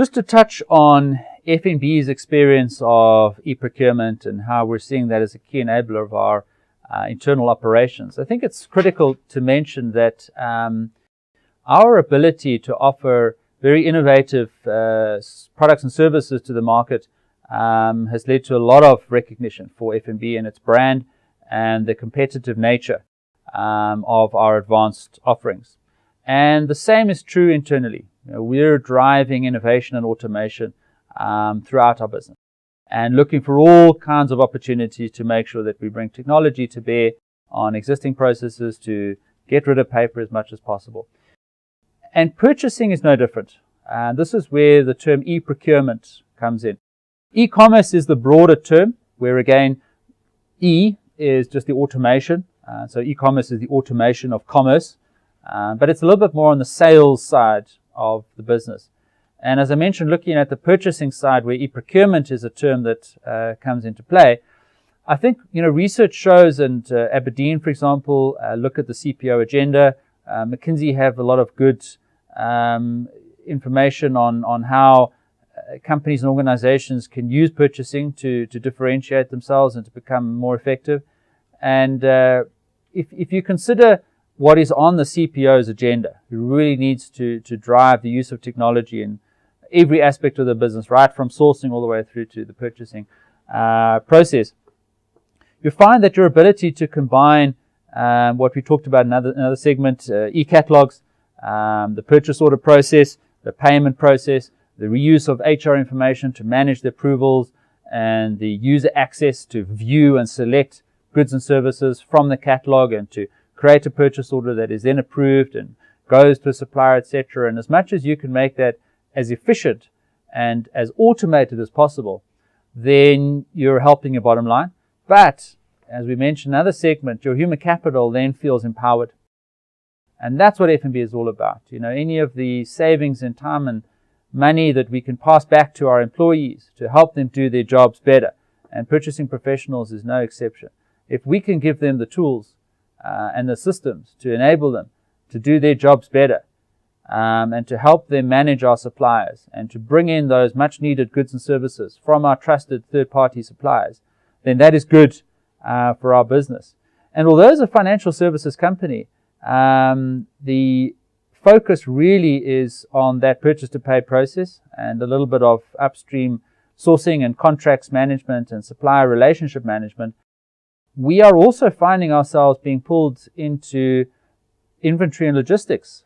Just to touch on F&B's experience of e-procurement and how we're seeing that as a key enabler of our internal operations, I think it's critical to mention that our ability to offer very innovative products and services to the market has led to a lot of recognition for F&B and its brand and the competitive nature of our advanced offerings. And the same is true internally. We're driving innovation and automation throughout our business and looking for all kinds of opportunities to make sure that we bring technology to bear on existing processes to get rid of paper as much as possible. And purchasing is no different. This is where the term e-procurement comes in. E-commerce is the broader term, where again, E is just the automation. So e-commerce is the automation of commerce, but it's a little bit more on the sales side of the business. And as I mentioned, looking at the purchasing side, where e-procurement is a term that comes into play, I think, research shows, and Aberdeen, for example, look at the CPO agenda. McKinsey have a lot of good information on how companies and organizations can use purchasing to differentiate themselves and to become more effective. And if you consider what is on the CPO's agenda, it really needs to drive the use of technology in every aspect of the business, right from sourcing all the way through to the purchasing process. You find that your ability to combine what we talked about in another segment, e-catalogues, the purchase order process, the payment process, the reuse of HR information to manage the approvals, and the user access to view and select goods and services from the catalog and to create a purchase order that is then approved and goes to a supplier, etc. And as much as you can make that as efficient and as automated as possible, then you're helping your bottom line. But as we mentioned in another segment, your human capital then feels empowered. And that's what F&B is all about. Any of the savings in time and money that we can pass back to our employees to help them do their jobs better. And purchasing professionals is no exception. If we can give them the tools and the systems to enable them to do their jobs better, and to help them manage our suppliers and to bring in those much needed goods and services from our trusted third-party suppliers, then that is good for our business. And although as a financial services company, the focus really is on that purchase-to-pay process and a little bit of upstream sourcing and contracts management and supplier relationship management, we are also finding ourselves being pulled into inventory and logistics.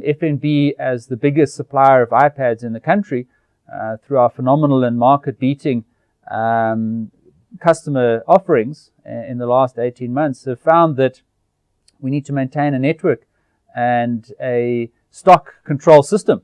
F&B, as the biggest supplier of iPads in the country, through our phenomenal and market-beating customer offerings in the last 18 months, have found that we need to maintain a network and a stock control system,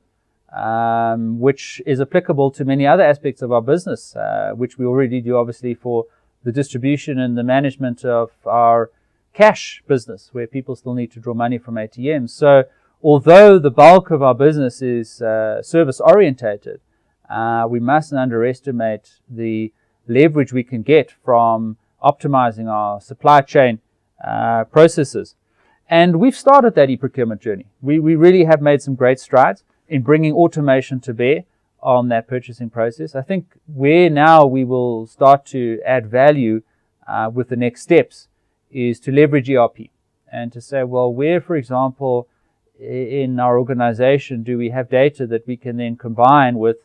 which is applicable to many other aspects of our business, which we already do, obviously, for the distribution and the management of our cash business, where people still need to draw money from ATMs. So although the bulk of our business is service orientated, we mustn't underestimate the leverage we can get from optimizing our supply chain processes. And we've started that e-procurement journey. We really have made some great strides in bringing automation to bear on that purchasing process. I think where now we will start to add value with the next steps is to leverage ERP and to say, well, where, for example, in our organization do we have data that we can then combine with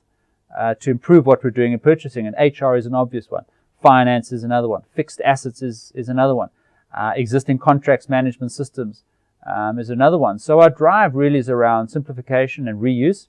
to improve what we're doing in purchasing? And HR is an obvious one. Finance is another one. Fixed assets is another one. Existing contracts management systems is another one. So our drive really is around simplification and reuse